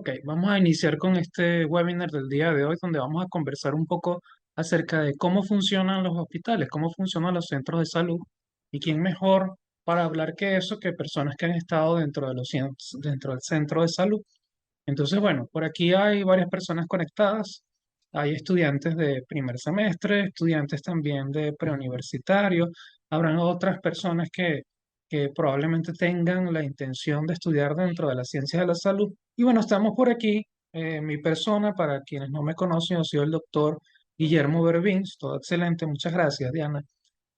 Ok, vamos a iniciar con este webinar del día de hoy, donde vamos a conversar un poco acerca de cómo funcionan los hospitales, cómo funcionan los centros de salud y quién mejor para hablar que eso que personas que han estado dentro de dentro del centro de salud. Entonces, bueno, por aquí hay varias personas conectadas. Hay estudiantes de primer semestre, estudiantes también de preuniversitario. Habrán otras personas que probablemente tengan la intención de estudiar dentro de las ciencias de la salud. Y bueno, estamos por aquí. Mi persona, para quienes no me conocen, yo soy el doctor Guillermo Bervins. Todo excelente, muchas gracias, Diana.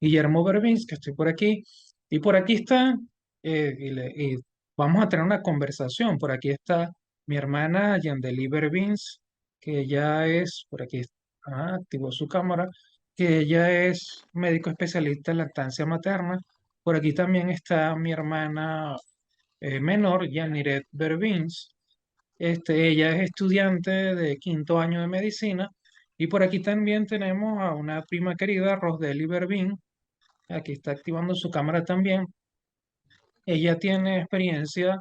Guillermo Bervins, que estoy por aquí. Y por aquí está, y vamos a tener una conversación. Por aquí está mi hermana Yandeli Bervins, que ella es, por aquí, activó su cámara, que ella es médico especialista en lactancia materna. Por aquí también está mi hermana menor, Yaniret Bervins. Ella es estudiante de quinto año de medicina. Y por aquí también tenemos a una prima querida, Rosdely Bervin. Aquí está activando su cámara también. Ella tiene experiencia,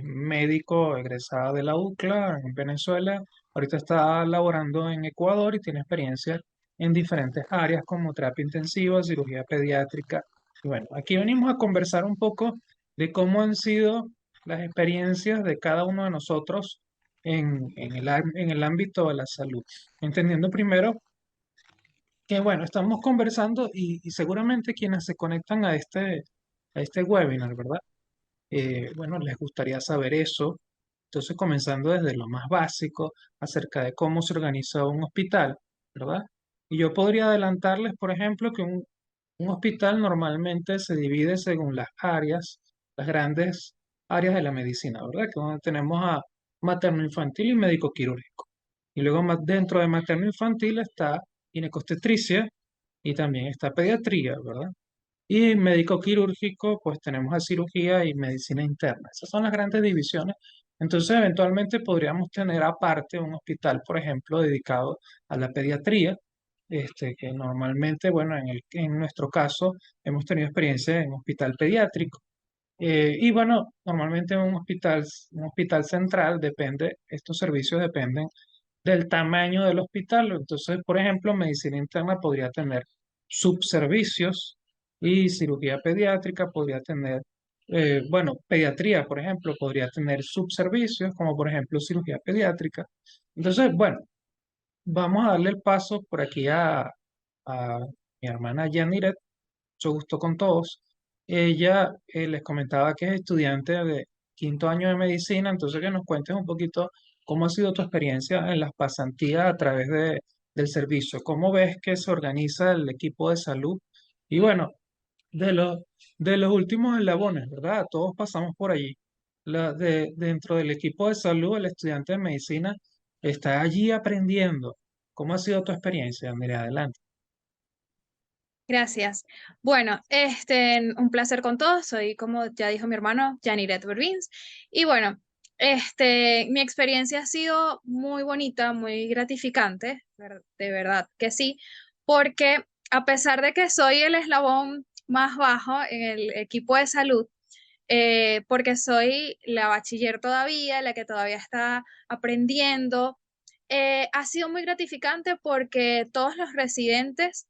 médico egresada de la UCLA en Venezuela. Ahorita está laborando en Ecuador y tiene experiencia en diferentes áreas como terapia intensiva, cirugía pediátrica. Y bueno, aquí venimos a conversar un poco de cómo han sido las experiencias de cada uno de nosotros en el ámbito de la salud. Entendiendo primero que, bueno, estamos conversando y seguramente quienes se conectan a este webinar, ¿verdad? Bueno, les gustaría saber eso. Entonces, comenzando desde lo más básico acerca de cómo se organiza un hospital, ¿verdad? Y yo podría adelantarles, por ejemplo, que un hospital normalmente se divide según las áreas, las grandes áreas de la medicina, ¿verdad? Que donde tenemos a materno-infantil y médico quirúrgico. Y luego dentro de materno-infantil está ginecobstetricia y también está pediatría, ¿verdad? Y médico quirúrgico, pues tenemos a cirugía y medicina interna. Esas son las grandes divisiones. Entonces, eventualmente podríamos tener aparte un hospital, por ejemplo, dedicado a la pediatría, que normalmente, bueno, en nuestro caso, hemos tenido experiencia en hospital pediátrico. Y bueno, normalmente un hospital central depende, estos servicios dependen del tamaño del hospital. Entonces, por ejemplo, medicina interna podría tener subservicios y cirugía pediátrica podría tener, bueno, pediatría, por ejemplo, podría tener subservicios como por ejemplo cirugía pediátrica. Entonces, bueno, vamos a darle el paso por aquí a mi hermana Yaniret, mucho gusto con todos. Ella les comentaba que es estudiante de quinto año de medicina, entonces que nos cuentes un poquito cómo ha sido tu experiencia en las pasantías a través del servicio, cómo ves que se organiza el equipo de salud y bueno, de los, de los últimos eslabones, ¿verdad? Todos pasamos por allí. Dentro del equipo de salud, el estudiante de medicina está allí aprendiendo. ¿Cómo ha sido tu experiencia? Mira, adelante. Gracias. Bueno, un placer con todos. Soy, como ya dijo mi hermano, Janiret Bervins. Y bueno, mi experiencia ha sido muy bonita, muy gratificante, de verdad que sí, porque a pesar de que soy el eslabón más bajo en el equipo de salud, porque soy la bachiller todavía, la que todavía está aprendiendo, ha sido muy gratificante porque todos los residentes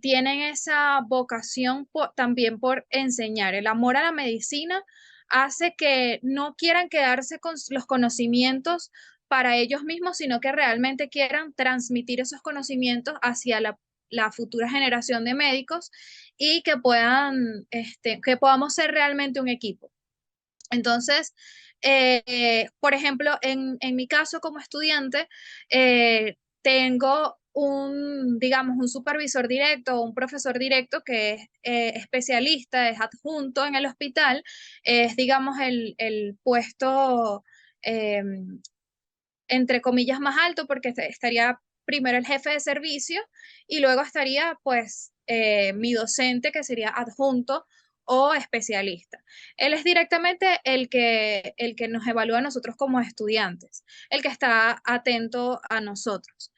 tienen esa vocación también por enseñar. El amor a la medicina hace que no quieran quedarse con los conocimientos para ellos mismos, sino que realmente quieran transmitir esos conocimientos hacia la futura generación de médicos y que que podamos ser realmente un equipo. Entonces, por ejemplo, en mi caso como estudiante, tengo digamos, un supervisor directo o un profesor directo que es especialista, es adjunto en el hospital, es, digamos, el puesto, eh, entre comillas, más alto porque estaría primero el jefe de servicio y luego estaría, pues, mi docente que sería adjunto o especialista. Él es directamente el que nos evalúa a nosotros como estudiantes, el que está atento a nosotros.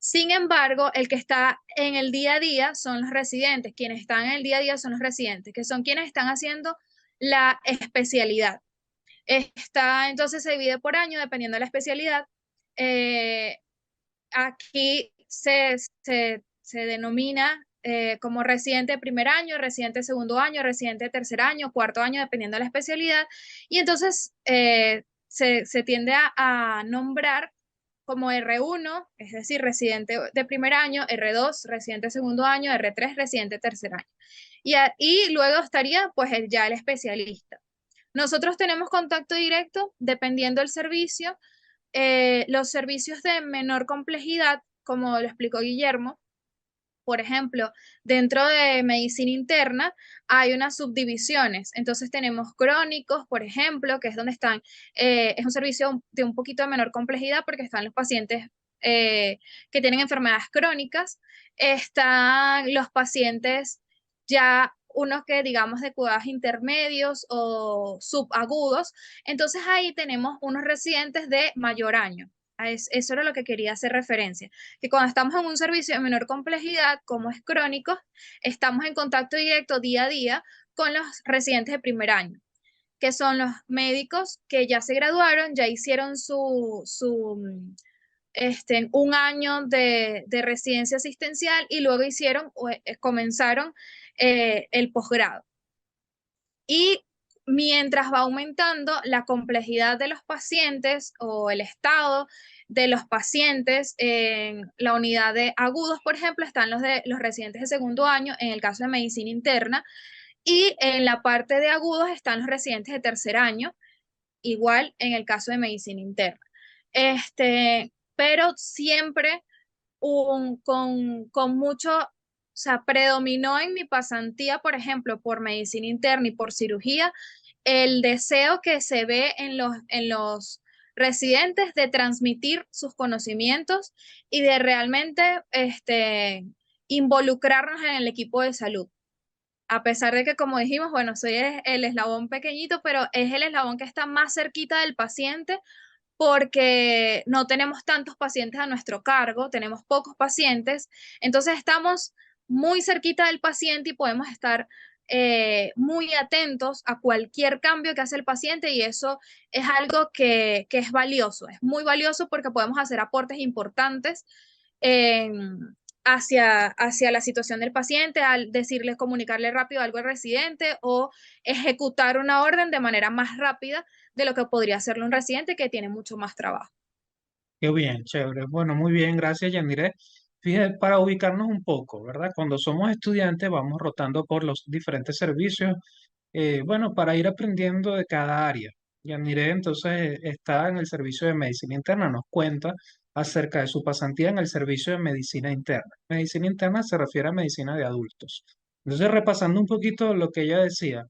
Sin embargo, el que está en el día a día son los residentes. Quienes están en el día a día son los residentes, que son quienes están haciendo la especialidad. Entonces se divide por año dependiendo de la especialidad. Eh, Aquí se denomina como residente de primer año, residente de segundo año, residente de tercer año, cuarto año, dependiendo de la especialidad. Y entonces se tiende a nombrar como R1, es decir, residente de primer año, R2, residente de segundo año, R3, residente de tercer año. Y luego estaría pues ya el especialista. Nosotros tenemos contacto directo dependiendo del servicio. Los servicios de menor complejidad, como lo explicó Guillermo, por ejemplo, dentro de medicina interna hay unas subdivisiones. Entonces tenemos crónicos, por ejemplo, que es donde están, es un servicio de un poquito de menor complejidad porque están los pacientes que tienen enfermedades crónicas, están los pacientes ya unos que digamos de cuidados intermedios o subagudos. Entonces ahí tenemos unos residentes de mayor año. Eso era lo que quería hacer referencia, que cuando estamos en un servicio de menor complejidad, como es crónico, estamos en contacto directo día a día con los residentes de primer año, que son los médicos que ya se graduaron, ya hicieron un año de residencia asistencial y luego comenzaron el posgrado. Y mientras va aumentando la complejidad de los pacientes o el estado de los pacientes en la unidad de agudos, por ejemplo, están los residentes de segundo año, en el caso de medicina interna, y en la parte de agudos están los residentes de tercer año, igual en el caso de medicina interna. Pero siempre con mucho, o sea, predominó en mi pasantía, por ejemplo, por medicina interna y por cirugía, el deseo que se ve en los residentes de transmitir sus conocimientos y de realmente involucrarnos en el equipo de salud. A pesar de que, como dijimos, bueno, soy el eslabón pequeñito, pero es el eslabón que está más cerquita del paciente porque no tenemos tantos pacientes a nuestro cargo, tenemos pocos pacientes, entonces estamos muy cerquita del paciente y podemos estar muy atentos a cualquier cambio que hace el paciente y eso es algo que es valioso, es muy valioso porque podemos hacer aportes importantes hacia la situación del paciente, al decirle, comunicarle rápido algo al residente o ejecutar una orden de manera más rápida de lo que podría hacerlo un residente que tiene mucho más trabajo. Qué bien, chévere. Bueno, muy bien, gracias, Yanire. Fíjate, para ubicarnos un poco, ¿verdad? Cuando somos estudiantes vamos rotando por los diferentes servicios, bueno, para ir aprendiendo de cada área. Yanire entonces está en el servicio de medicina interna, nos cuenta acerca de su pasantía en el servicio de medicina interna. Medicina interna se refiere a medicina de adultos. Entonces, repasando un poquito lo que ella decía,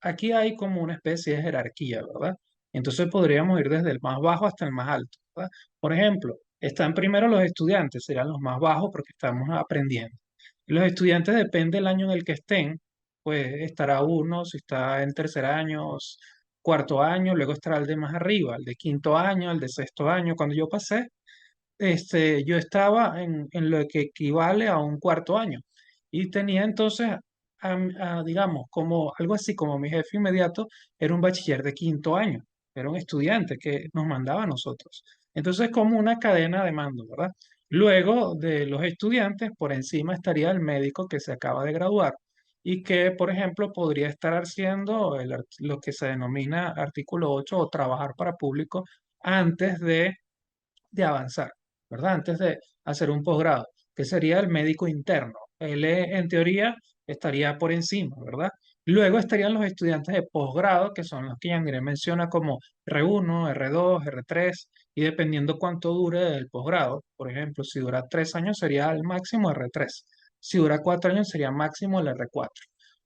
aquí hay como una especie de jerarquía, ¿verdad? Entonces podríamos ir desde el más bajo hasta el más alto, ¿verdad? Por ejemplo, están primero los estudiantes, serán los más bajos porque estamos aprendiendo. Los estudiantes depende del año en el que estén, pues estará uno, si está en tercer año, cuarto año, luego estará el de más arriba, el de quinto año, el de sexto año. Cuando yo pasé, yo estaba en lo que equivale a un cuarto año y tenía entonces, digamos, como algo así como mi jefe inmediato era un bachiller de quinto año, era un estudiante que nos mandaba a nosotros. Entonces, como una cadena de mando, ¿verdad? Luego de los estudiantes, por encima estaría el médico que se acaba de graduar y que, por ejemplo, podría estar haciendo lo que se denomina artículo 8 o trabajar para público antes de avanzar, ¿verdad? Antes de hacer un posgrado, que sería el médico interno. Él, en teoría, estaría por encima, ¿verdad? Luego estarían los estudiantes de posgrado, que son los que Yandire menciona como R1, R2, R3, y dependiendo cuánto dure el posgrado, por ejemplo, si dura 3 años sería el máximo R3, si dura 4 años sería máximo el R4.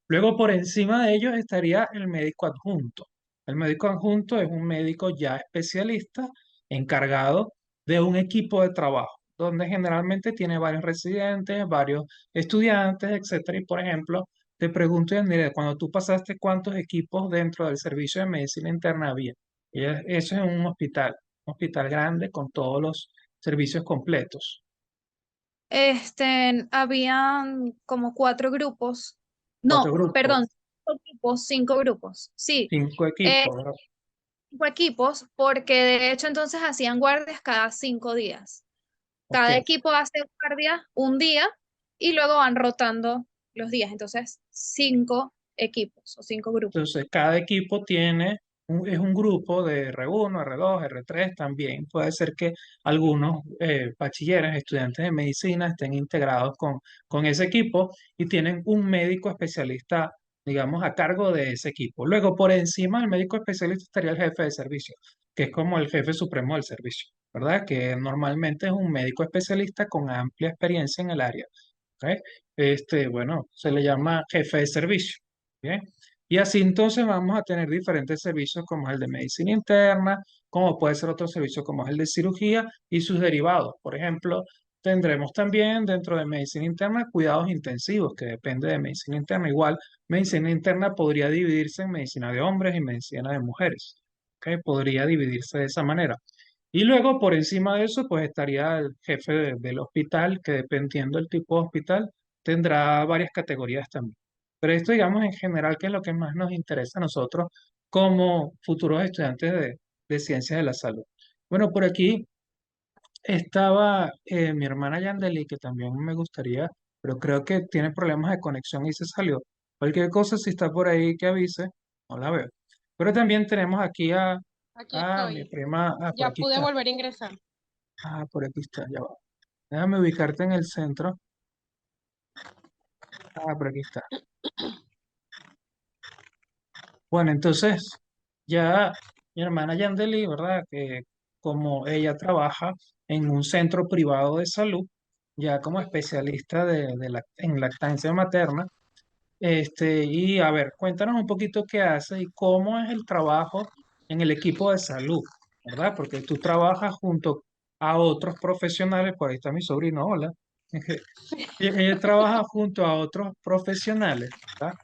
Luego, por encima de ellos estaría el médico adjunto. El médico adjunto es un médico ya especialista encargado de un equipo de trabajo, donde generalmente tiene varios residentes, varios estudiantes, etcétera. Y por ejemplo, te pregunto, Yanire, cuando tú pasaste, ¿cuántos equipos dentro del servicio de medicina interna había? Eso es un hospital grande con todos los servicios completos. Habían como cuatro grupos, Cuatro no, grupos. perdón, equipos, 5 grupos. Sí, 5 equipos, ¿verdad? 5 equipos, porque de hecho entonces hacían guardias cada 5 días. Ok. Cada equipo hace guardia un día y luego van rotando los días. Entonces, 5 equipos o 5 grupos. Entonces, cada equipo tiene, es un grupo de R1, R2, R3 también. Puede ser que algunos bachilleres, estudiantes de medicina estén integrados con ese equipo y tienen un médico especialista, digamos, a cargo de ese equipo. Luego, por encima del médico especialista estaría el jefe de servicio, que es como el jefe supremo del servicio, ¿verdad? Que normalmente es un médico especialista con amplia experiencia en el área. ¿Ok? Bueno, se le llama jefe de servicio. ¿Bien? Y así entonces vamos a tener diferentes servicios como es el de medicina interna, como puede ser otro servicio como es el de cirugía y sus derivados. Por ejemplo, tendremos también dentro de medicina interna cuidados intensivos, que depende de medicina interna. Igual, medicina interna podría dividirse en medicina de hombres y medicina de mujeres. ¿Ok? Podría dividirse de esa manera. Y luego, por encima de eso, pues estaría el jefe del hospital, que dependiendo del tipo de hospital, tendrá varias categorías también. Pero esto, digamos, en general, que es lo que más nos interesa a nosotros como futuros estudiantes de ciencias de la salud. Bueno, por aquí estaba mi hermana Yandeli, que también me gustaría, pero creo que tiene problemas de conexión y se salió. Cualquier cosa, si está por ahí, que avise, no la veo. Pero también tenemos aquí Aquí a mi estoy. prima, por Ya aquí pude está. volver a ingresar. Por aquí está, ya va. Déjame ubicarte en el centro. Por aquí está. Bueno, entonces, ya mi hermana Yandeli, ¿verdad? Que como ella trabaja en un centro privado de salud, ya como especialista en lactancia materna, y a ver, cuéntanos un poquito qué hace y cómo es el trabajo en el equipo de salud, ¿verdad? Porque tú trabajas junto a otros profesionales, por ahí está mi sobrino, hola. Ella trabaja junto a otros profesionales, ¿verdad?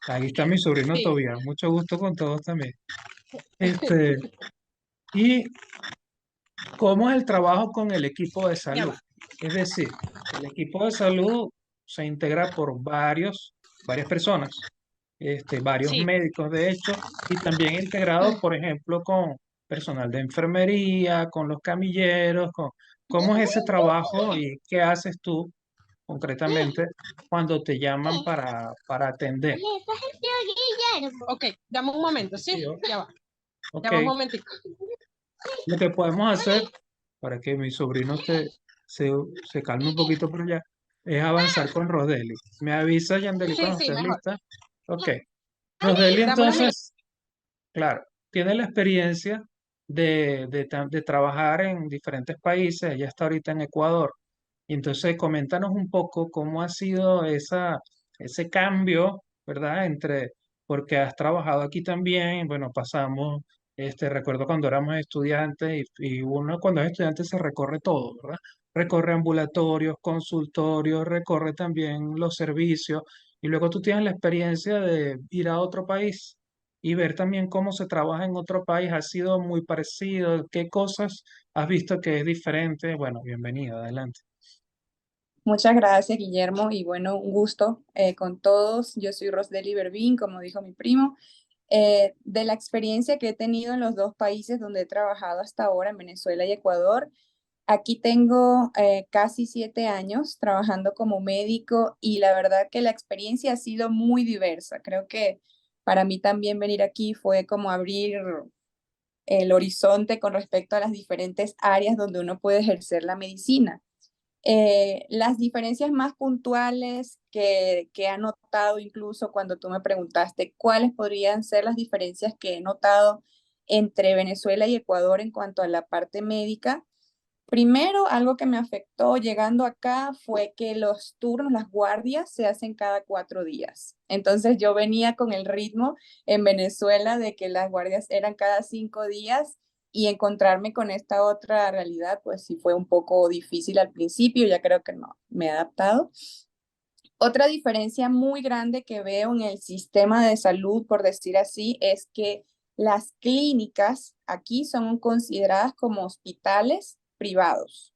Ahí está mi sobrino Sí, Tobias, mucho gusto con todos también. Este, y cómo es el trabajo con el equipo de ya salud. va. Es decir, el equipo de salud se integra por varias personas, varios Sí. médicos, de hecho, y también integrado, por ejemplo, con personal de enfermería, con los camilleros, cómo es ese trabajo y qué haces tú concretamente cuando te llaman para atender. Ok, dame un momento, ¿sí? Sí, Ya va. ok, Ya va un momentico. lo que podemos hacer para que mi sobrino se, se calme un poquito por allá es avanzar con Rosdeli. Me avisa, Yandeli, Sí, cuando sí, estés mejor. lista. Ok, Rosdeli Dame unos minutos. entonces, claro, tiene la experiencia de trabajar en diferentes países. Ella está ahorita en Ecuador. Y entonces, coméntanos un poco cómo ha sido ese cambio, ¿verdad? Porque has trabajado aquí también, bueno, pasamos, recuerdo cuando éramos estudiantes y uno cuando es estudiante se recorre todo, ¿verdad? Recorre ambulatorios, consultorios, recorre también los servicios y luego tú tienes la experiencia de ir a otro país y ver también cómo se trabaja en otro país. ¿Ha sido muy parecido? ¿Qué cosas has visto que es diferente? Bueno, bienvenida, adelante. Muchas gracias, Guillermo, y bueno, un gusto con todos. Yo soy Rosdely Berbín, como dijo mi primo. De la experiencia que he tenido en los dos países donde he trabajado hasta ahora, en Venezuela y Ecuador, aquí tengo casi 7 años trabajando como médico y la verdad que la experiencia ha sido muy diversa. Creo que para mí también venir aquí fue como abrir el horizonte con respecto a las diferentes áreas donde uno puede ejercer la medicina. Las diferencias más puntuales que he notado, incluso cuando tú me preguntaste cuáles podrían ser las diferencias que he notado entre Venezuela y Ecuador en cuanto a la parte médica. Primero, algo que me afectó llegando acá fue que los turnos, las guardias se hacen cada 4 días. Entonces yo venía con el ritmo en Venezuela de que las guardias eran cada 5 días y encontrarme con esta otra realidad, pues sí fue un poco difícil al principio, ya creo que no, me he adaptado. Otra diferencia muy grande que veo en el sistema de salud, por decir así, es que las clínicas aquí son consideradas como hospitales privados.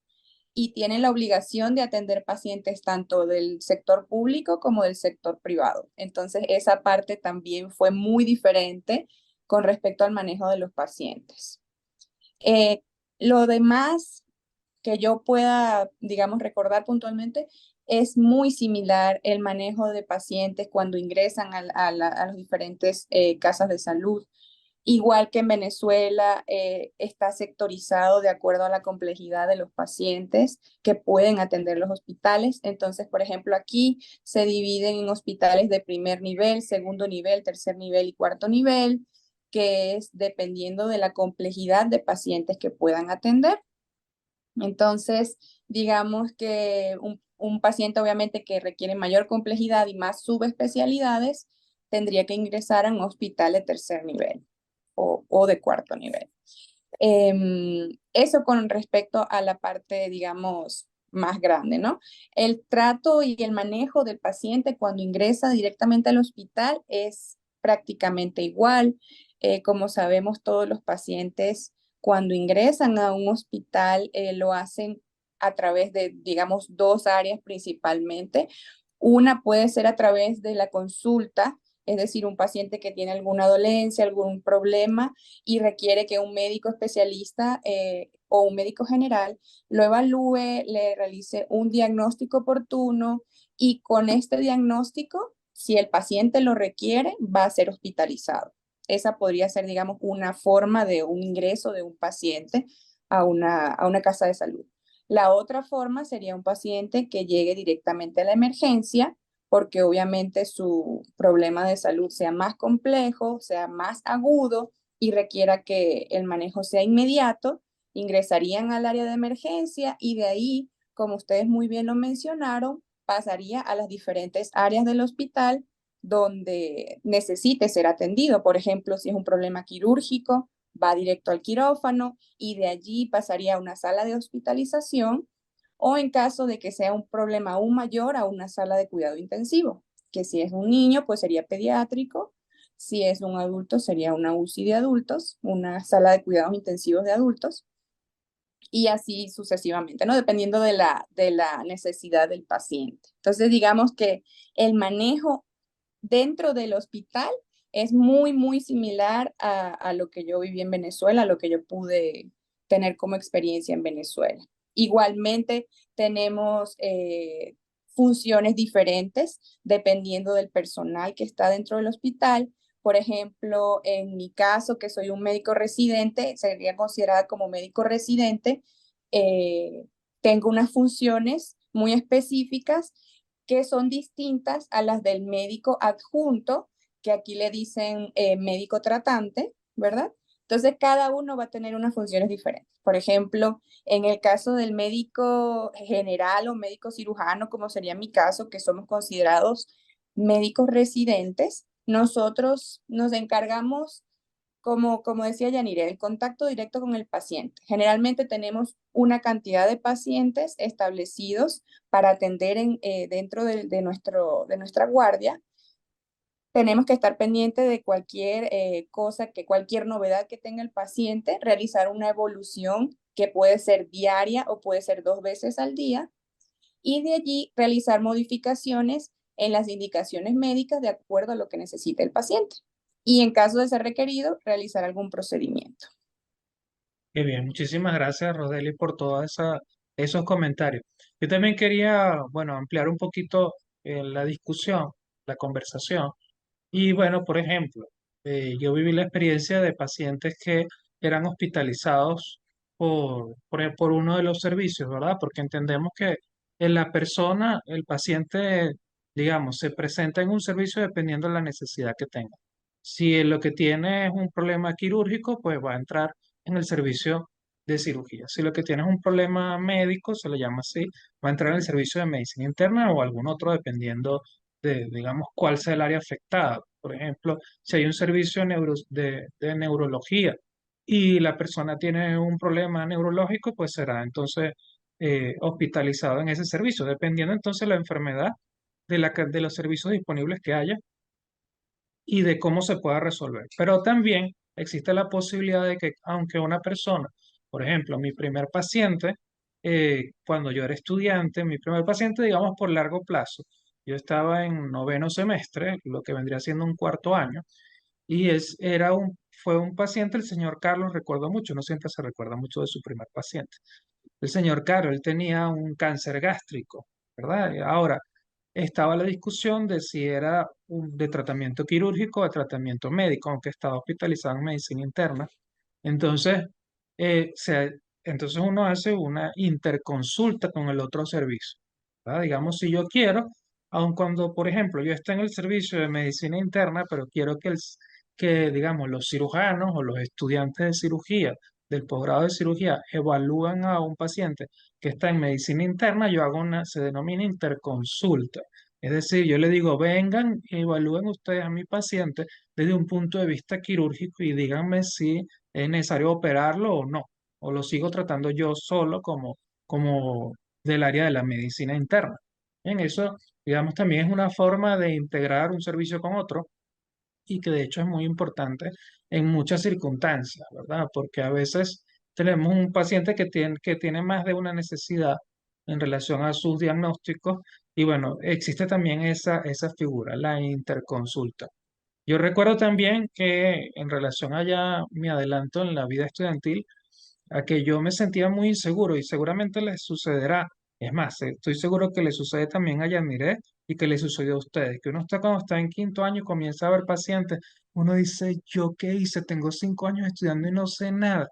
y tienen la obligación de atender pacientes tanto del sector público como del sector privado. Entonces, esa parte también fue muy diferente con respecto al manejo de los pacientes. Eh, lo demás que yo pueda, digamos, recordar puntualmente, es muy similar el manejo de pacientes cuando ingresan a las diferentes casas de salud. Igual que en Venezuela, está sectorizado de acuerdo a la complejidad de los pacientes que pueden atender los hospitales. Entonces, por ejemplo, aquí se dividen en hospitales de primer nivel, segundo nivel, tercer nivel y cuarto nivel, que es dependiendo de la complejidad de pacientes que puedan atender. Entonces, digamos que un paciente obviamente que requiere mayor complejidad y más subespecialidades tendría que ingresar a un hospital de tercer nivel o de cuarto nivel. Eso con respecto a la parte, digamos, más grande, ¿no? El trato y el manejo del paciente cuando ingresa directamente al hospital es prácticamente igual. Como sabemos, todos los pacientes cuando ingresan a un hospital lo hacen a través de, digamos, dos áreas principalmente. Una puede ser a través de la consulta, es decir, un paciente que tiene alguna dolencia, algún problema y requiere que un médico especialista o un médico general lo evalúe, le realice un diagnóstico oportuno y con este diagnóstico, si el paciente lo requiere, va a ser hospitalizado. Esa podría ser, digamos, una forma de un ingreso de un paciente a una casa de salud. La otra forma sería un paciente que llegue directamente a la emergencia porque obviamente su problema de salud sea más complejo, sea más agudo y requiera que el manejo sea inmediato, ingresarían al área de emergencia y de ahí, como ustedes muy bien lo mencionaron, pasaría a las diferentes áreas del hospital donde necesite ser atendido. Por ejemplo, si es un problema quirúrgico, va directo al quirófano y de allí pasaría a una sala de hospitalización o en caso de que sea un problema aún mayor, a una sala de cuidado intensivo, que si es un niño, pues sería pediátrico, si es un adulto, sería una UCI de adultos, una sala de cuidados intensivos de adultos, y así sucesivamente, ¿no? Dependiendo de la necesidad del paciente. Entonces, digamos que el manejo dentro del hospital es muy, muy similar a lo que yo viví en Venezuela, a lo que yo pude tener como experiencia en Venezuela. Igualmente tenemos funciones diferentes dependiendo del personal que está dentro del hospital. Por ejemplo, en mi caso, que soy un médico residente, sería considerada como médico residente, eh, tengo unas funciones muy específicas que son distintas a las del médico adjunto, que aquí le dicen médico tratante, ¿verdad? Entonces, cada uno va a tener unas funciones diferentes. Por ejemplo, en el caso del médico general o médico cirujano, como sería mi caso, que somos considerados médicos residentes, nosotros nos encargamos como decía Yanire, el contacto directo con el paciente. Generalmente tenemos una cantidad de pacientes establecidos para atender dentro de nuestra guardia. Tenemos que estar pendientes de cualquier cosa, cualquier novedad que tenga el paciente, realizar una evolución que puede ser diaria o puede ser 2 veces al día y de allí realizar modificaciones en las indicaciones médicas de acuerdo a lo que necesite el paciente. Y en caso de ser requerido, realizar algún procedimiento. Qué bien, muchísimas gracias, Roseli, por todos esos comentarios. Yo también quería, bueno, ampliar un poquito la discusión, la conversación. Y bueno, por ejemplo, yo viví la experiencia de pacientes que eran hospitalizados por uno de los servicios, ¿verdad? Porque entendemos que en la persona, el paciente, digamos, se presenta en un servicio dependiendo de la necesidad que tenga. Si lo que tiene es un problema quirúrgico, pues va a entrar en el servicio de cirugía. Si lo que tiene es un problema médico, se le llama así, va a entrar en el servicio de medicina interna o algún otro, dependiendo de, digamos, cuál sea el área afectada. Por ejemplo, si hay un servicio de neurología y la persona tiene un problema neurológico, pues será entonces hospitalizado en ese servicio, dependiendo entonces de la enfermedad de los servicios disponibles que haya y de cómo se pueda resolver. Pero también existe la posibilidad de que, aunque una persona, por ejemplo, mi primer paciente, cuando yo era estudiante, mi primer paciente, digamos, por largo plazo, yo estaba en noveno semestre, lo que vendría siendo un cuarto año, y fue un paciente, el señor Carlos, recuerdo mucho, no siempre se recuerda mucho de su primer paciente. El señor Carlos, él tenía un cáncer gástrico, ¿verdad? Y ahora, estaba la discusión de si era de tratamiento quirúrgico o de tratamiento médico, aunque estaba hospitalizado en medicina interna. Entonces, eh, se- entonces uno hace una interconsulta con el otro servicio, ¿verdad? Digamos, si yo quiero, aun cuando, por ejemplo, yo esté en el servicio de medicina interna, pero quiero que, digamos, los cirujanos o los estudiantes de cirugía, del posgrado de cirugía, evalúan a un paciente que está en medicina interna, yo hago se denomina interconsulta. Es decir, yo le digo, vengan, evalúen ustedes a mi paciente desde un punto de vista quirúrgico y díganme si es necesario operarlo o no, o lo sigo tratando yo solo como del área de la medicina interna. En eso, digamos, también es una forma de integrar un servicio con otro y que de hecho es muy importante en muchas circunstancias, ¿verdad? Porque a veces tenemos un paciente que tiene más de una necesidad en relación a sus diagnósticos y bueno, existe también esa figura, la interconsulta. Yo recuerdo también que en relación a ya mi adelanto en la vida estudiantil, a que yo me sentía muy inseguro y seguramente les sucederá. Es más, estoy seguro que le sucede también a Yanire y que le sucedió a ustedes, que uno está cuando está en quinto año y comienza a ver pacientes, uno dice, ¿yo qué hice? Tengo 5 años estudiando y no sé nada.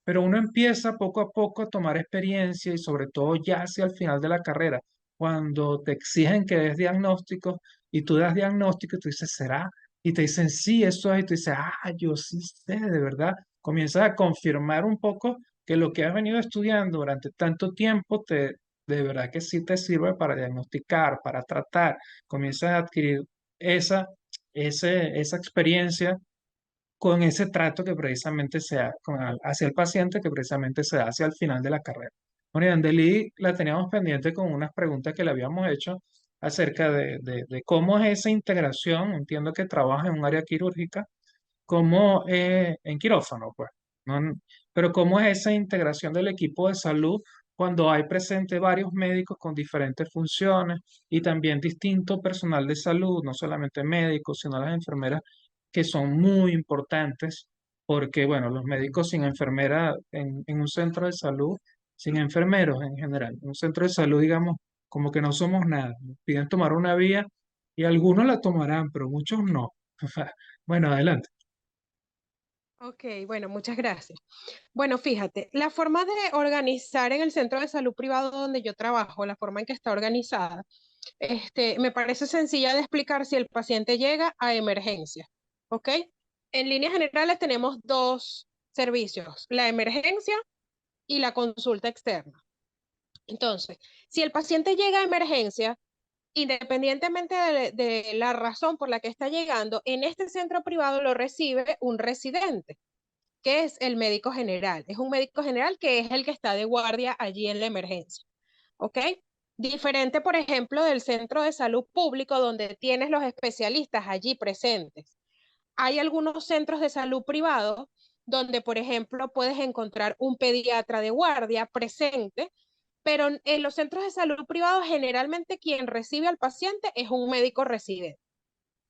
Pero uno empieza poco a poco a tomar experiencia y sobre todo ya hacia el final de la carrera, cuando te exigen que des diagnósticos y tú das diagnóstico y tú dices, ¿será? Y te dicen, sí, eso es, y tú dices, yo sí sé, de verdad. Comienzas a confirmar un poco que lo que has venido estudiando durante tanto tiempo de verdad que sí te sirve para diagnosticar, para tratar. Comienzas a adquirir esa, esa experiencia con ese trato que precisamente hacia el paciente que precisamente se da hacia el final de la carrera. Bueno, y Andeli la teníamos pendiente con unas preguntas que le habíamos hecho acerca de cómo es esa integración. Entiendo que trabaja en un área quirúrgica, cómo en quirófano, pues, ¿no? Pero cómo es esa integración del equipo de salud cuando hay presente varios médicos con diferentes funciones y también distinto personal de salud, no solamente médicos, sino las enfermeras, que son muy importantes, porque, bueno, los médicos sin enfermera en un centro de salud, sin enfermeros en general, en un centro de salud, digamos, como que no somos nada. Nos piden tomar una vía y algunos la tomarán, pero muchos no. Bueno, adelante. Ok, bueno, muchas gracias. Bueno, fíjate, la forma de organizar en el centro de salud privado donde yo trabajo, la forma en que está organizada, me parece sencilla de explicar si el paciente llega a emergencia, ¿ok? En líneas generales tenemos dos servicios, la emergencia y la consulta externa. Entonces, si el paciente llega a emergencia, independientemente de la razón por la que está llegando, en este centro privado lo recibe un residente, que es el médico general. Es un médico general que es el que está de guardia allí en la emergencia. ¿Ok? Diferente, por ejemplo, del centro de salud público donde tienes los especialistas allí presentes. Hay algunos centros de salud privados donde, por ejemplo, puedes encontrar un pediatra de guardia presente, pero en los centros de salud privados generalmente quien recibe al paciente es un médico residente.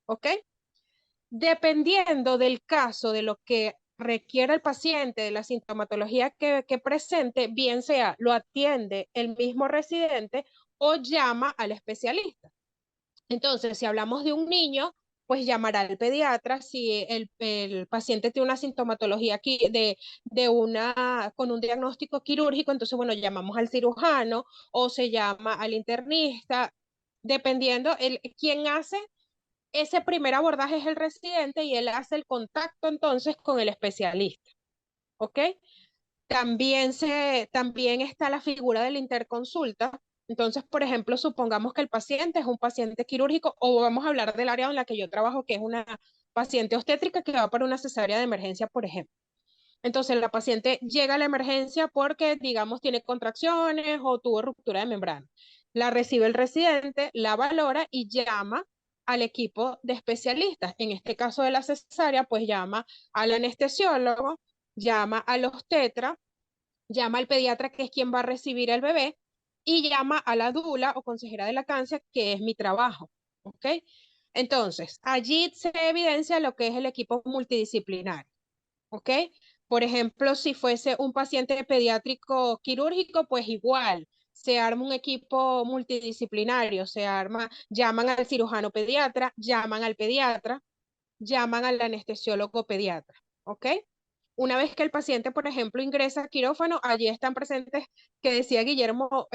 ¿Ok? Dependiendo del caso, de lo que requiera el paciente, de la sintomatología que presente, bien sea lo atiende el mismo residente o llama al especialista. Entonces, si hablamos de un niño, pues llamará al pediatra. Si el paciente tiene una sintomatología aquí con un diagnóstico quirúrgico, entonces, bueno, llamamos al cirujano o se llama al internista, dependiendo, quién hace ese primer abordaje es el residente y él hace el contacto entonces con el especialista, ¿ok? También está la figura de la interconsulta. Entonces, por ejemplo, supongamos que el paciente es un paciente quirúrgico o vamos a hablar del área en la que yo trabajo, que es una paciente obstétrica que va para una cesárea de emergencia, por ejemplo. Entonces, la paciente llega a la emergencia porque, digamos, tiene contracciones o tuvo ruptura de membrana. La recibe el residente, la valora y llama al equipo de especialistas. En este caso de la cesárea, pues llama al anestesiólogo, llama al obstetra, llama al pediatra, que es quien va a recibir al bebé, y llama a la dula o consejera de lactancia, que es mi trabajo, ¿ok? Entonces, allí se evidencia lo que es el equipo multidisciplinario, ¿ok? Por ejemplo, si fuese un paciente pediátrico quirúrgico, pues igual, se arma un equipo multidisciplinario, llaman al cirujano pediatra, llaman al pediatra, llaman al anestesiólogo pediatra, ¿ok? Una vez que el paciente, por ejemplo, ingresa a quirófano, allí están presentes, que decía Guillermo,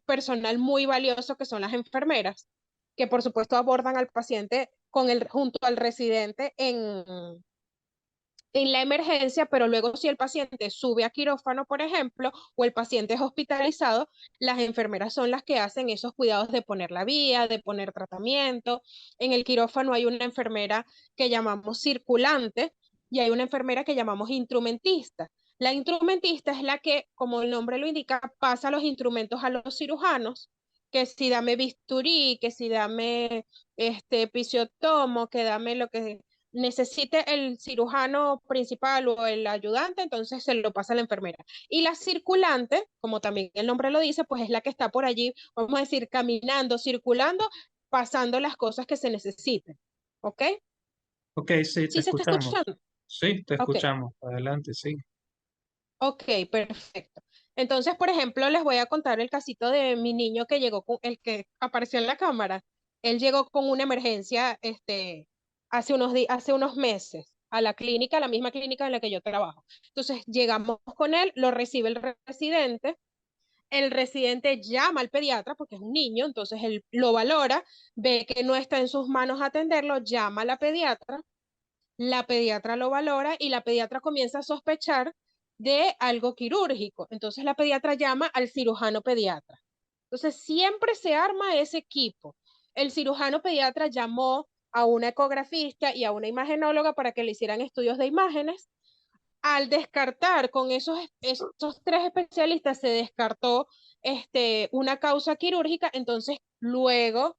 personal muy valioso, que son las enfermeras, que por supuesto abordan al paciente junto al residente en la emergencia, pero luego si el paciente sube a quirófano, por ejemplo, o el paciente es hospitalizado, las enfermeras son las que hacen esos cuidados de poner la vía, de poner tratamiento. En el quirófano hay una enfermera que llamamos circulante y hay una enfermera que llamamos instrumentista. La instrumentista es la que, como el nombre lo indica, pasa los instrumentos a los cirujanos, que si dame bisturí, que si dame episiotomo, que dame lo que necesite el cirujano principal o el ayudante, entonces se lo pasa a la enfermera. Y la circulante, como también el nombre lo dice, pues es la que está por allí, vamos a decir, caminando, circulando, pasando las cosas que se necesiten. ¿Ok? Ok, sí, te ¿Sí se está escuchamos. escuchando? Sí, te Ok, escuchamos. Adelante, sí. ok, perfecto. Entonces, por ejemplo, les voy a contar el casito de mi niño que llegó con el que apareció en la cámara. Él llegó con una emergencia hace unos meses a la clínica, a la misma clínica en la que yo trabajo. Entonces, llegamos con él, lo recibe el residente llama al pediatra porque es un niño, entonces él lo valora, ve que no está en sus manos atenderlo, llama a la pediatra lo valora y la pediatra comienza a sospechar de algo quirúrgico. Entonces la pediatra llama al cirujano pediatra. Entonces siempre se arma ese equipo. El cirujano pediatra llamó a una ecografista y a una imagenóloga para que le hicieran estudios de imágenes. Al descartar con esos tres especialistas, se descartó una causa quirúrgica, entonces luego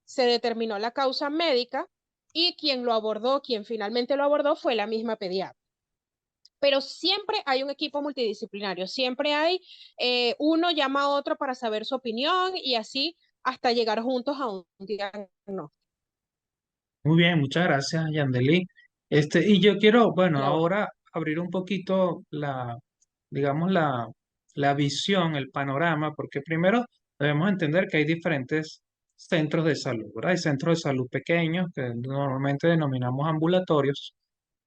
se determinó la causa médica y quien finalmente lo abordó fue la misma pediatra. Pero siempre hay un equipo multidisciplinario, siempre hay uno llama a otro para saber su opinión y así hasta llegar juntos a un diagnóstico. Muy bien, muchas gracias, Yandeli. Y yo quiero, bueno, La hora. ahora abrir un poquito digamos, la visión, el panorama, porque primero debemos entender que hay diferentes centros de salud, ¿verdad? Hay centros de salud pequeños que normalmente denominamos ambulatorios.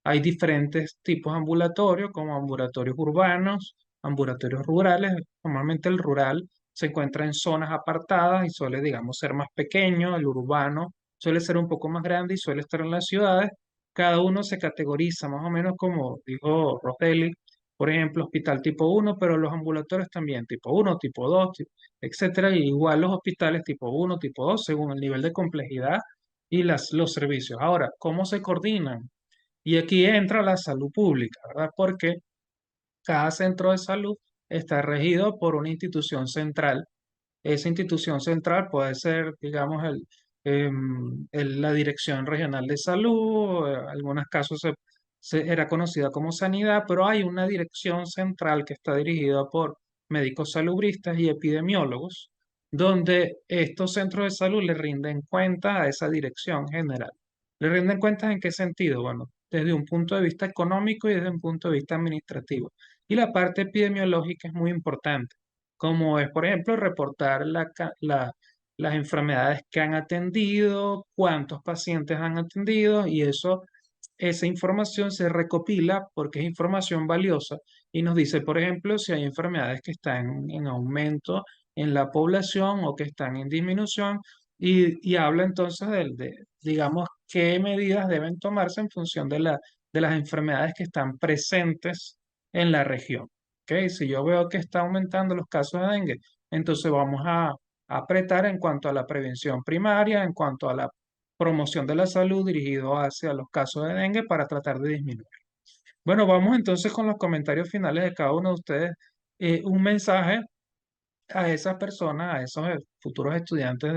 Hay diferentes tipos de ambulatorios, como ambulatorios urbanos, ambulatorios rurales. Normalmente el rural se encuentra en zonas apartadas y suele, digamos, ser más pequeño. El urbano suele ser un poco más grande y suele estar en las ciudades. Cada uno se categoriza más o menos como dijo Roseli, por ejemplo, hospital tipo uno, pero los ambulatorios también tipo uno, tipo 2, etcétera. Y igual los hospitales tipo uno, tipo 2, según el nivel de complejidad y los servicios. Ahora, ¿cómo se coordinan? Y aquí entra la salud pública, ¿verdad? Porque cada centro de salud está regido por una institución central. Esa institución central puede ser, digamos, la Dirección Regional de Salud, en algunos casos era conocida como Sanidad, pero hay una dirección central que está dirigida por médicos salubristas y epidemiólogos, donde estos centros de salud le rinden cuenta a esa dirección general. ¿Le rinden cuentas en qué sentido? Bueno, desde un punto de vista económico y desde un punto de vista administrativo. Y la parte epidemiológica es muy importante, como es, por ejemplo, reportar las enfermedades que han atendido, cuántos pacientes han atendido, y esa información se recopila porque es información valiosa y nos dice, por ejemplo, si hay enfermedades que están en aumento en la población o que están en disminución, y habla entonces digamos, qué medidas deben tomarse en función de las enfermedades que están presentes en la región. ¿Ok? Si yo veo que está aumentando los casos de dengue, entonces vamos a apretar en cuanto a la prevención primaria, en cuanto a la promoción de la salud dirigido hacia los casos de dengue para tratar de disminuir. Bueno, vamos entonces con los comentarios finales de cada uno de ustedes. Un mensaje a esas personas, a esos futuros estudiantes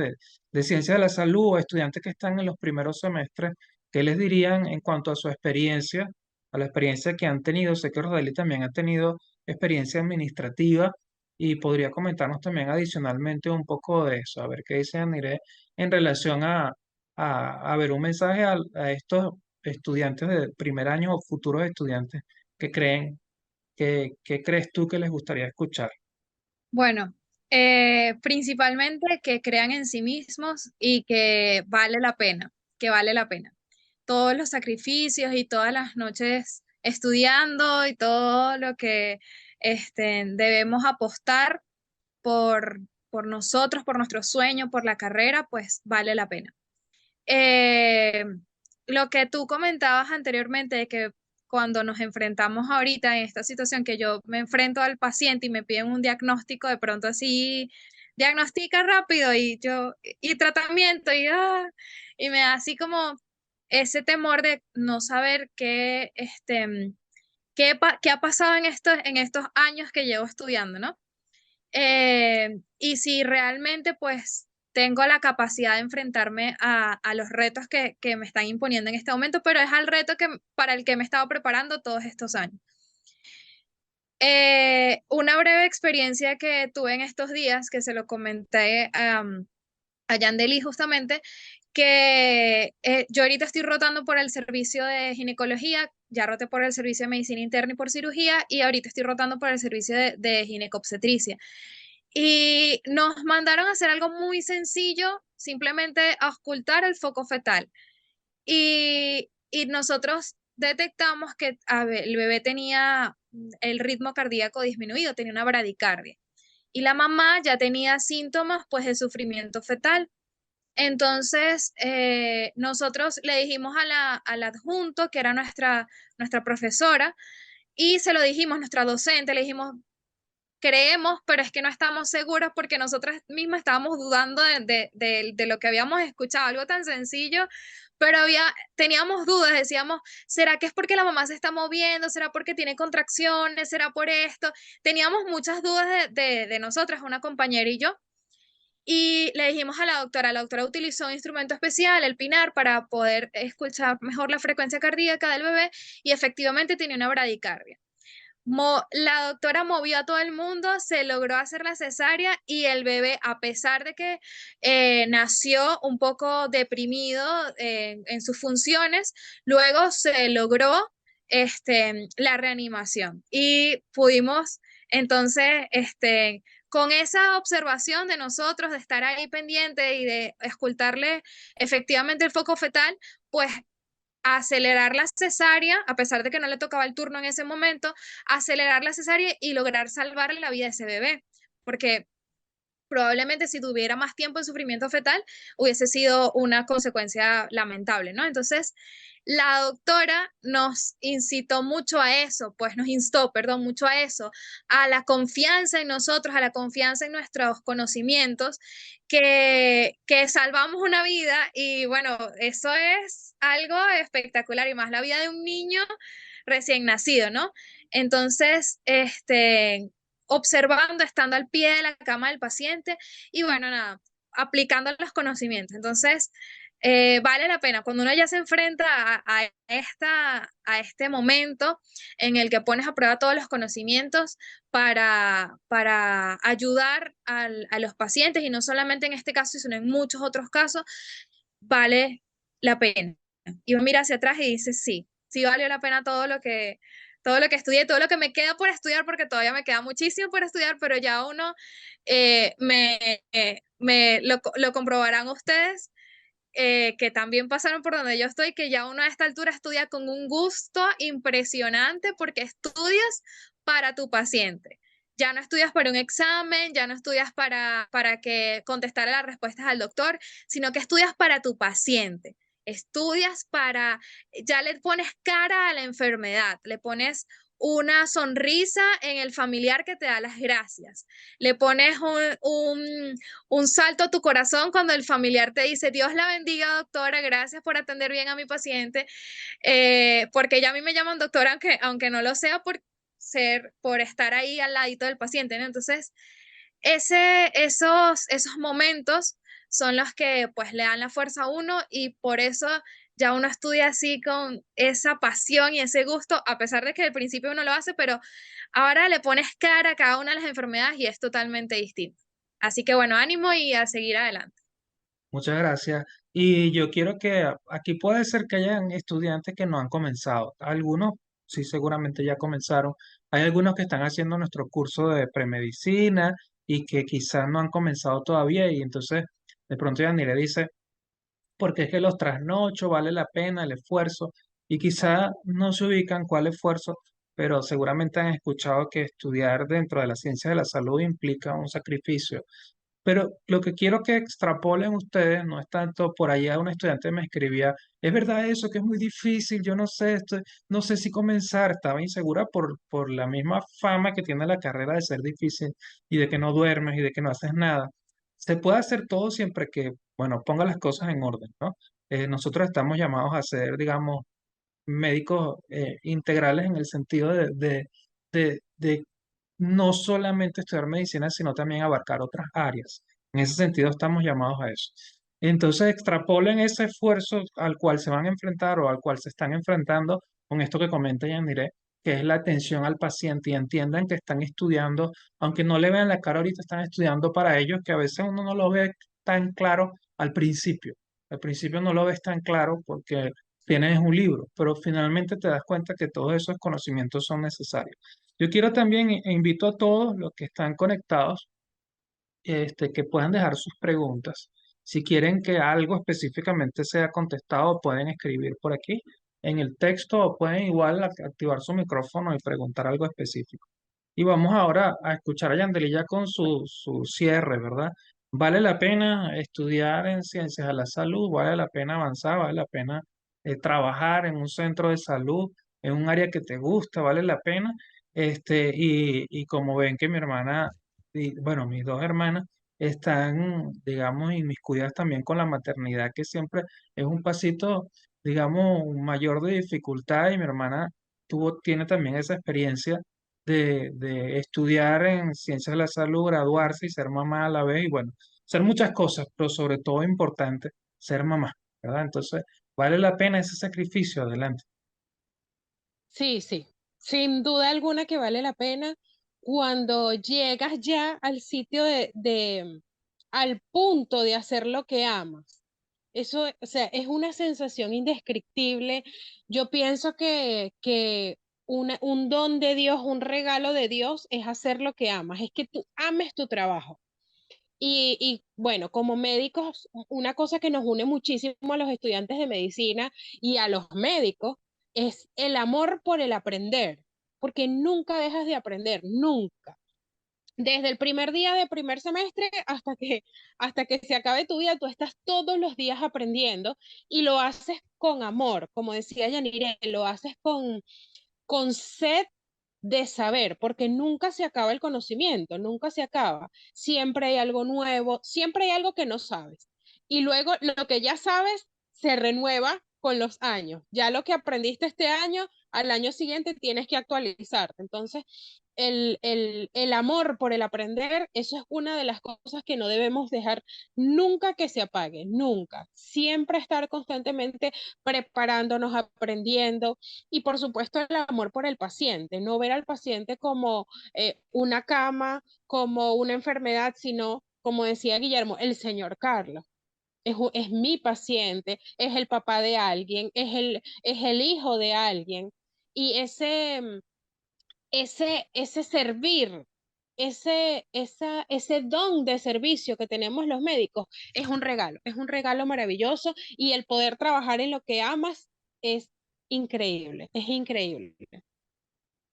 de ciencia de la salud o estudiantes que están en los primeros semestres, ¿qué les dirían en cuanto a su experiencia, a la experiencia que han tenido? Sé que Roseli también ha tenido experiencia administrativa y podría comentarnos también adicionalmente un poco de eso, a ver qué dice Aniré en relación a ver un mensaje a estos estudiantes de primer año o futuros estudiantes que creen, que crees tú que les gustaría escuchar. Bueno, principalmente que crean en sí mismos y que vale la pena, que vale la pena. Todos los sacrificios y todas las noches estudiando y todo lo que debemos apostar por, por nosotros, por nuestro sueño, por la carrera, pues vale la pena. Eh, lo que tú comentabas anteriormente, de que cuando nos enfrentamos ahorita en esta situación, que yo me enfrento al paciente y me piden un diagnóstico, de pronto así, diagnostica rápido y tratamiento, y me da así como ese temor de no saber qué ha pasado en estos años que llevo estudiando, ¿no? Y si realmente pues tengo la capacidad de enfrentarme a los retos que me están imponiendo en este momento, pero es al reto para el que me he estado preparando todos estos años. Una breve experiencia que tuve en estos días, que se lo comenté a Yandeli justamente, que yo ahorita estoy rotando por el servicio de ginecología, ya roté por el servicio de medicina interna y por cirugía, y ahorita estoy rotando por el servicio de ginecobstetricia. Y nos mandaron a hacer algo muy sencillo, simplemente a ocultar el foco fetal. Y nosotros detectamos que el bebé tenía el ritmo cardíaco disminuido, tenía una bradicardia. Y la mamá ya tenía síntomas pues de sufrimiento fetal. Entonces, nosotros le dijimos al adjunto, que era nuestra profesora, y se lo dijimos, nuestra docente, le dijimos, creemos, pero es que no estamos seguros porque nosotras mismas estábamos dudando de lo que habíamos escuchado, algo tan sencillo, pero teníamos dudas, decíamos, ¿será que es porque la mamá se está moviendo? ¿Será porque tiene contracciones? ¿Será por esto? Teníamos muchas dudas de nosotras, una compañera y yo. Y le dijimos a la doctora utilizó un instrumento especial, el PINAR, para poder escuchar mejor la frecuencia cardíaca del bebé y efectivamente tenía una bradicardia. La doctora movió a todo el mundo, se logró hacer la cesárea y el bebé, a pesar de que nació un poco deprimido en sus funciones, luego se logró la reanimación y pudimos entonces, con esa observación de nosotros, de estar ahí pendiente y de escultarle efectivamente el foco fetal, pues acelerar la cesárea, a pesar de que no le tocaba el turno en ese momento, acelerar la cesárea y lograr salvarle la vida a ese bebé, porque probablemente si tuviera más tiempo en sufrimiento fetal hubiese sido una consecuencia lamentable, ¿no? Entonces, la doctora nos incitó mucho a eso, pues nos instó, perdón, mucho a eso, a la confianza en nosotros, a la confianza en nuestros conocimientos, que salvamos una vida y bueno, eso es algo espectacular y más la vida de un niño recién nacido, ¿no? Entonces, observando, estando al pie de la cama del paciente y bueno, nada, aplicando los conocimientos. Entonces, vale la pena. Cuando uno ya se enfrenta a este momento en el que pones a prueba todos los conocimientos para ayudar a los pacientes, y no solamente en este caso, sino en muchos otros casos, vale la pena. Y uno mira hacia atrás y dice, sí, sí valió la pena todo lo que estudié, todo lo que me queda por estudiar, porque todavía me queda muchísimo por estudiar, pero ya uno lo comprobarán ustedes, que también pasaron por donde yo estoy, que ya uno a esta altura estudia con un gusto impresionante porque estudias para tu paciente. Ya no estudias para un examen, ya no estudias para que contestar las respuestas al doctor, sino que estudias para tu paciente. Estudias ya le pones cara a la enfermedad, le pones una sonrisa en el familiar que te da las gracias, le pones un salto a tu corazón cuando el familiar te dice, Dios la bendiga, doctora, gracias por atender bien a mi paciente, porque ya a mí me llaman doctora, aunque no lo sea por estar ahí al ladito del paciente, ¿no? Entonces, esos momentos son los que pues le dan la fuerza a uno y por eso ya uno estudia así con esa pasión y ese gusto, a pesar de que al principio uno lo hace, pero ahora le pones cara a cada una de las enfermedades y es totalmente distinto. Así que bueno, ánimo y a seguir adelante. Muchas gracias. Y yo quiero que aquí puede ser que hayan estudiantes que no han comenzado. Algunos sí seguramente ya comenzaron. Hay algunos que están haciendo nuestro curso de premedicina y que quizás no han comenzado todavía y entonces de pronto ya ni le dice, porque es que los trasnocho, vale la pena el esfuerzo y quizá no se ubican cuál esfuerzo, pero seguramente han escuchado que estudiar dentro de la ciencia de la salud implica un sacrificio. Pero lo que quiero que extrapolen ustedes no es tanto, por allá un estudiante me escribía, es verdad eso, que es muy difícil, yo no sé, no sé si comenzar, estaba insegura por la misma fama que tiene la carrera de ser difícil y de que no duermes y de que no haces nada. Se puede hacer todo siempre que, bueno, ponga las cosas en orden, ¿no? Nosotros estamos llamados a ser, digamos, médicos integrales en el sentido de no solamente estudiar medicina, sino también abarcar otras áreas. En ese sentido estamos llamados a eso. Entonces, extrapolen ese esfuerzo al cual se van a enfrentar o al cual se están enfrentando con esto que comenta Yanire, que es la atención al paciente y entiendan que están estudiando, aunque no le vean la cara ahorita, están estudiando para ellos, que a veces uno no lo ve tan claro al principio. Al principio no lo ves tan claro porque tienes un libro, pero finalmente te das cuenta que todos esos conocimientos son necesarios. Yo quiero también e invito a todos los que están conectados, que puedan dejar sus preguntas. Si quieren que algo específicamente sea contestado, pueden escribir por aquí en el texto o pueden igual activar su micrófono y preguntar algo específico. Y vamos ahora a escuchar a Yandelilla con su cierre, ¿verdad? ¿Vale la pena estudiar en ciencias de la salud? ¿Vale la pena avanzar? ¿Vale la pena trabajar en un centro de salud, en un área que te gusta? ¿Vale la pena? Y como ven que mi hermana, y, bueno, mis dos hermanas están, digamos, inmiscuidas también con la maternidad, que siempre es un pasito, digamos, mayor de dificultad y mi hermana tiene también esa experiencia de estudiar en ciencias de la salud, graduarse y ser mamá a la vez, y bueno, ser muchas cosas, pero sobre todo importante, ser mamá, ¿verdad? Entonces, vale la pena ese sacrificio, adelante. Sí, sí, sin duda alguna que vale la pena cuando llegas ya al sitio al punto de hacer lo que amas. Eso, o sea, es una sensación indescriptible. Yo pienso que un don de Dios, un regalo de Dios es hacer lo que amas, es que tú ames tu trabajo. Y bueno, como médicos, una cosa que nos une muchísimo a los estudiantes de medicina y a los médicos es el amor por el aprender, porque nunca dejas de aprender, nunca. Desde el primer día de primer semestre hasta que se acabe tu vida, tú estás todos los días aprendiendo y lo haces con amor, como decía Yanire, lo haces con sed de saber, porque nunca se acaba el conocimiento, nunca se acaba. Siempre hay algo nuevo, siempre hay algo que no sabes. Y luego lo que ya sabes se renueva con los años. Ya lo que aprendiste este año, al año siguiente tienes que actualizar. Entonces, el amor por el aprender, eso es una de las cosas que no debemos dejar nunca que se apague, nunca. Siempre estar constantemente preparándonos, aprendiendo y por supuesto el amor por el paciente, no ver al paciente como una cama, como una enfermedad, sino, como decía Guillermo, el señor Carlos. Es mi paciente, es el papá de alguien, es el hijo de alguien. Y ese servir, ese don de servicio que tenemos los médicos es un regalo maravilloso y el poder trabajar en lo que amas es increíble, es increíble.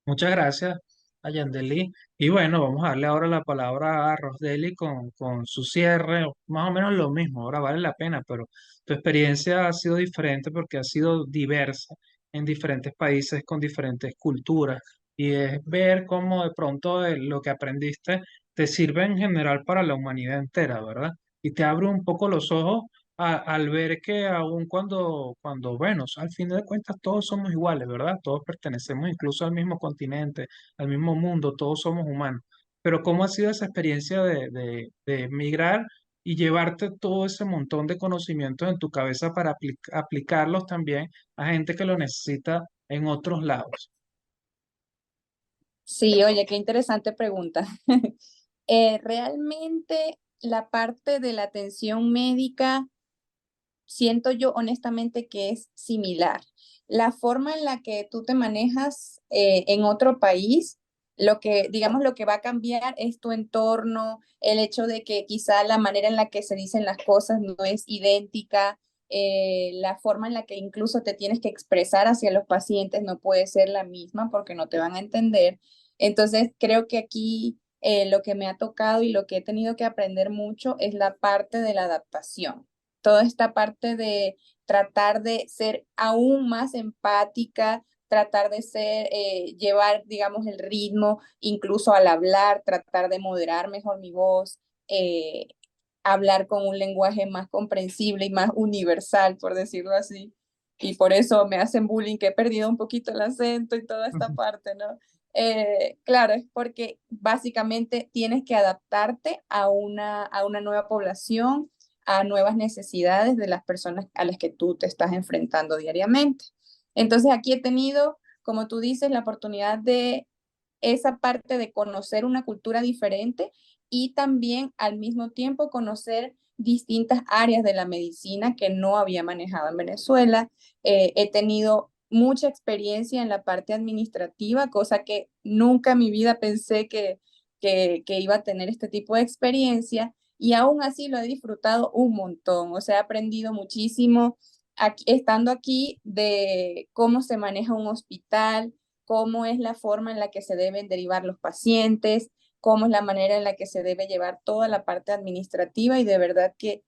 Muchas gracias a Yandeli. Y bueno, vamos a darle ahora la palabra a Rosdeli con su cierre, más o menos lo mismo, ahora vale la pena, pero tu experiencia ha sido diferente porque ha sido diversa en diferentes países con diferentes culturas y es ver cómo de pronto lo que aprendiste te sirve en general para la humanidad entera, ¿verdad? Y te abre un poco los ojos al ver que aun bueno, al fin de cuentas todos somos iguales, ¿verdad? Todos pertenecemos incluso al mismo continente, al mismo mundo, todos somos humanos. Pero ¿cómo ha sido esa experiencia de emigrar y llevarte todo ese montón de conocimientos en tu cabeza para aplicarlos también a gente que lo necesita en otros lados. Sí, oye, qué interesante pregunta. Realmente la parte de la atención médica, siento yo honestamente que es similar. La forma en la que tú te manejas en otro país, lo que, digamos, lo que va a cambiar es tu entorno, el hecho de que quizá la manera en la que se dicen las cosas no es idéntica, la forma en la que incluso te tienes que expresar hacia los pacientes no puede ser la misma porque no te van a entender. Entonces, creo que aquí lo que me ha tocado y lo que he tenido que aprender mucho es la parte de la adaptación, toda esta parte de tratar de ser aún más empática, tratar de ser, llevar, digamos, el ritmo, incluso al hablar, tratar de moderar mejor mi voz, eh, hablar con un lenguaje más comprensible y más universal, por decirlo así. Y por eso me hacen bullying, que he perdido un poquito el acento y toda esta parte, ¿no? Claro, es porque básicamente tienes que adaptarte a una nueva población, a nuevas necesidades de las personas a las que tú te estás enfrentando diariamente. Entonces aquí he tenido, como tú dices, la oportunidad de esa parte de conocer una cultura diferente y también al mismo tiempo conocer distintas áreas de la medicina que no había manejado en Venezuela. He tenido mucha experiencia en la parte administrativa, cosa que nunca en mi vida pensé que iba a tener este tipo de experiencia y aún así lo he disfrutado un montón. O sea, he aprendido muchísimo aquí, estando aquí, de cómo se maneja un hospital, cómo es la forma en la que se deben derivar los pacientes, cómo es la manera en la que se debe llevar toda la parte administrativa y de verdad que,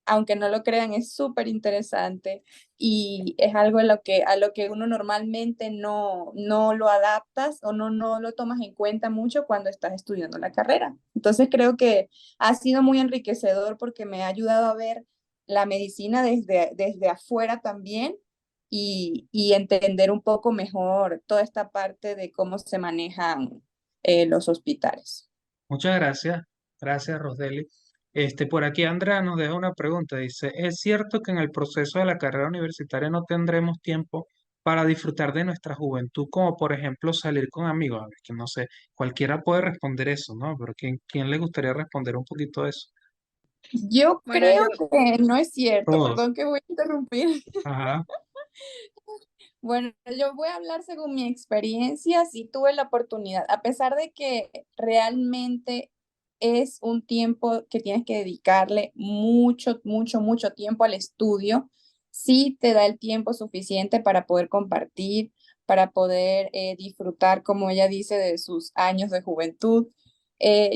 aunque no lo crean, es súper interesante y es algo a lo que uno normalmente no lo adaptas o no lo tomas en cuenta mucho cuando estás estudiando la carrera. Entonces creo que ha sido muy enriquecedor porque me ha ayudado a ver la medicina desde afuera también y entender un poco mejor toda esta parte de cómo se manejan los hospitales. Muchas gracias. Gracias, Rosdeli. Por aquí Andrea nos deja una pregunta. Dice, ¿es cierto que en el proceso de la carrera universitaria no tendremos tiempo para disfrutar de nuestra juventud, como por ejemplo salir con amigos? A ver, que no sé, cualquiera puede responder eso, ¿no? Pero ¿quién le gustaría responder un poquito de eso? Yo Bueno, creo que no es cierto, Todos. perdón que voy a interrumpir. Ajá. Bueno, yo voy a hablar según mi experiencia, sí tuve la oportunidad, a pesar de que realmente es un tiempo que tienes que dedicarle mucho tiempo al estudio, sí te da el tiempo suficiente para poder compartir, para poder disfrutar, como ella dice, de sus años de juventud.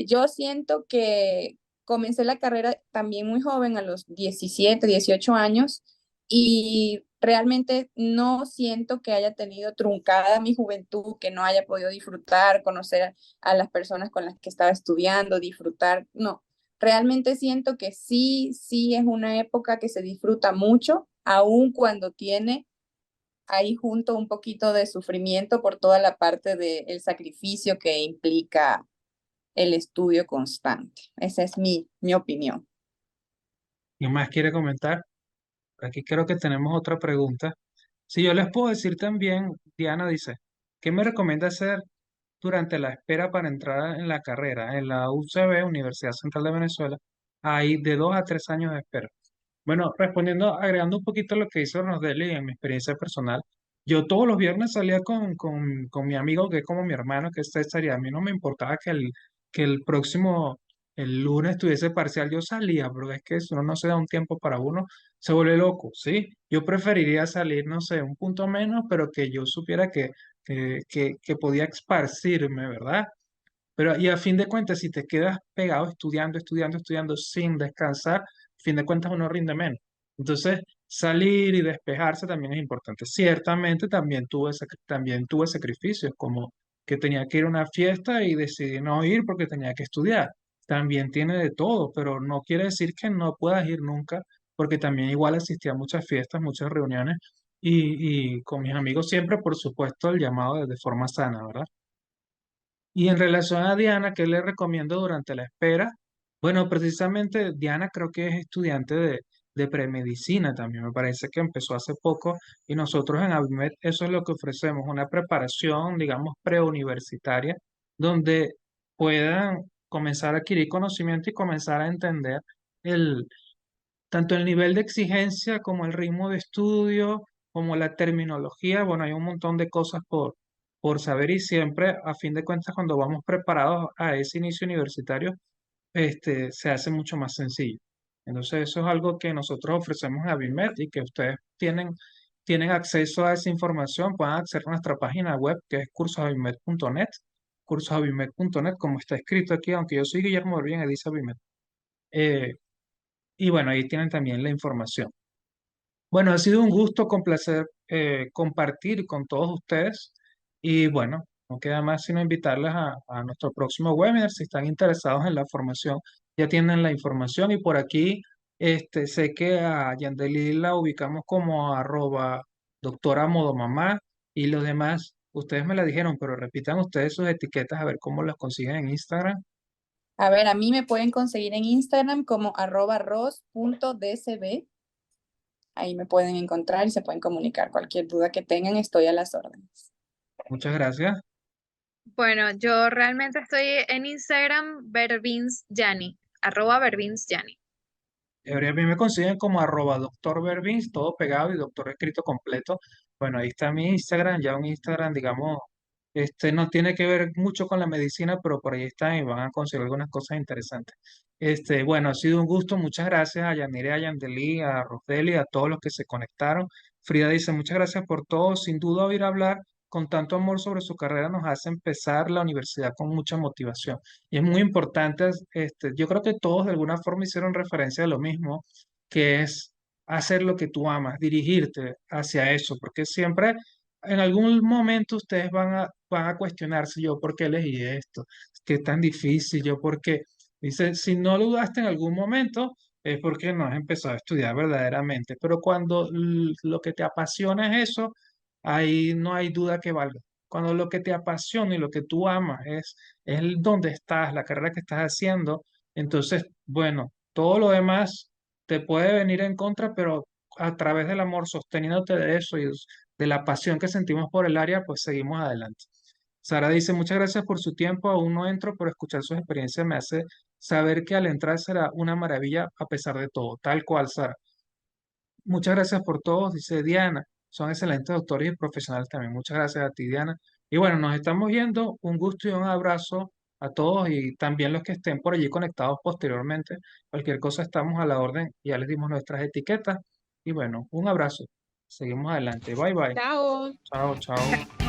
Yo siento que comencé la carrera también muy joven, a los 17, 18 años, y realmente no siento que haya tenido truncada mi juventud, que no haya podido disfrutar, conocer a las personas con las que estaba estudiando, disfrutar, no. Realmente siento que sí es una época que se disfruta mucho, aun cuando tiene ahí junto un poquito de sufrimiento por toda la parte del sacrificio que implica el estudio constante. Esa es mi opinión. ¿Quién más quiere comentar? Por aquí creo que tenemos otra pregunta. Si yo les puedo decir también, Diana dice, ¿qué me recomienda hacer durante la espera para entrar en la carrera? En la UCB, Universidad Central de Venezuela, hay de 2 a 3 años de espera. Bueno, respondiendo, agregando un poquito lo que hizo Rosdely en mi experiencia personal, yo todos los viernes salía con mi amigo, que es como mi hermano, que es César, y a mí no me importaba que el próximo, el lunes tuviese parcial, yo salía, porque es que si uno no se da un tiempo para uno, se vuelve loco, ¿sí? Yo preferiría salir, no sé, un punto menos, pero que yo supiera que podía esparcirme, ¿verdad? Pero y a fin de cuentas, si te quedas pegado estudiando sin descansar, a fin de cuentas uno rinde menos. Entonces, salir y despejarse también es importante. Ciertamente también tuve sacrificios, como que tenía que ir a una fiesta y decidí no ir porque tenía que estudiar. También tiene de todo, pero no quiere decir que no puedas ir nunca, porque también igual asistí a muchas fiestas, muchas reuniones y con mis amigos siempre, por supuesto, el llamado de forma sana, ¿verdad? Y en relación a Diana, ¿qué le recomiendo durante la espera? Bueno, precisamente Diana creo que es estudiante de premedicina también, me parece que empezó hace poco y nosotros en Abimed eso es lo que ofrecemos, una preparación, digamos, preuniversitaria, donde puedan comenzar a adquirir conocimiento y comenzar a entender el, tanto el nivel de exigencia como el ritmo de estudio, como la terminología. Bueno, hay un montón de cosas por saber y siempre, a fin de cuentas, cuando vamos preparados a ese inicio universitario, se hace mucho más sencillo. Entonces, eso es algo que nosotros ofrecemos en Abimed y que ustedes tienen acceso a esa información, pueden acceder a nuestra página web que es cursosabimed.net, cursosabimed.net, como está escrito aquí, aunque yo soy Guillermo Berbien, dice Abimed. Eh, y bueno, ahí tienen también la información. Bueno, ha sido un gusto, con placer compartir con todos ustedes y bueno, no queda más sino invitarles a nuestro próximo webinar. Si están interesados en la formación, ya tienen la información y por aquí sé que a Yandeli la ubicamos como arroba doctora modo mamá y los demás, ustedes me la dijeron, pero repitan ustedes sus etiquetas a ver cómo las consiguen en Instagram. A ver, a mí me pueden conseguir en Instagram como @ros.dcb. Ahí me pueden encontrar y se pueden comunicar. Cualquier duda que tengan, estoy a las órdenes. Muchas gracias. Bueno, yo realmente estoy en Instagram, @vervinsyani. A mí me consiguen como arroba doctor Berbins, todo pegado y doctor escrito completo. Bueno, ahí está mi Instagram, ya un Instagram, digamos, no tiene que ver mucho con la medicina, pero por ahí está y van a conseguir algunas cosas interesantes. Bueno, ha sido un gusto, muchas gracias a Yanire, a Yandeli, a Roseli, a todos los que se conectaron. Frida dice, muchas gracias por todo, sin duda oír hablar con tanto amor sobre su carrera nos hace empezar la universidad con mucha motivación. Y es muy importante, yo creo que todos de alguna forma hicieron referencia a lo mismo, que es hacer lo que tú amas, dirigirte hacia eso, porque siempre en algún momento ustedes van a cuestionarse yo por qué elegí esto, qué tan difícil, yo por qué. Dice, si no lo dudaste en algún momento, es porque no has empezado a estudiar verdaderamente, pero cuando lo que te apasiona es eso, ahí no hay duda que valga. Cuando lo que te apasiona y lo que tú amas es el donde estás, la carrera que estás haciendo, entonces, bueno, todo lo demás te puede venir en contra, pero a través del amor, sosteniéndote de eso y de la pasión que sentimos por el área, pues seguimos adelante. Sara dice, muchas gracias por su tiempo, aún no entro, pero escuchar sus experiencias me hace saber que al entrar será una maravilla a pesar de todo, tal cual, Sara. Muchas gracias por todo, dice Diana. Son excelentes doctores y profesionales también. Muchas gracias a ti, Diana. Y bueno, nos estamos viendo. Un gusto y un abrazo a todos y también los que estén por allí conectados posteriormente. Cualquier cosa estamos a la orden. Ya les dimos nuestras etiquetas. Y bueno, un abrazo. Seguimos adelante. Bye bye. Chao. Chao, chao.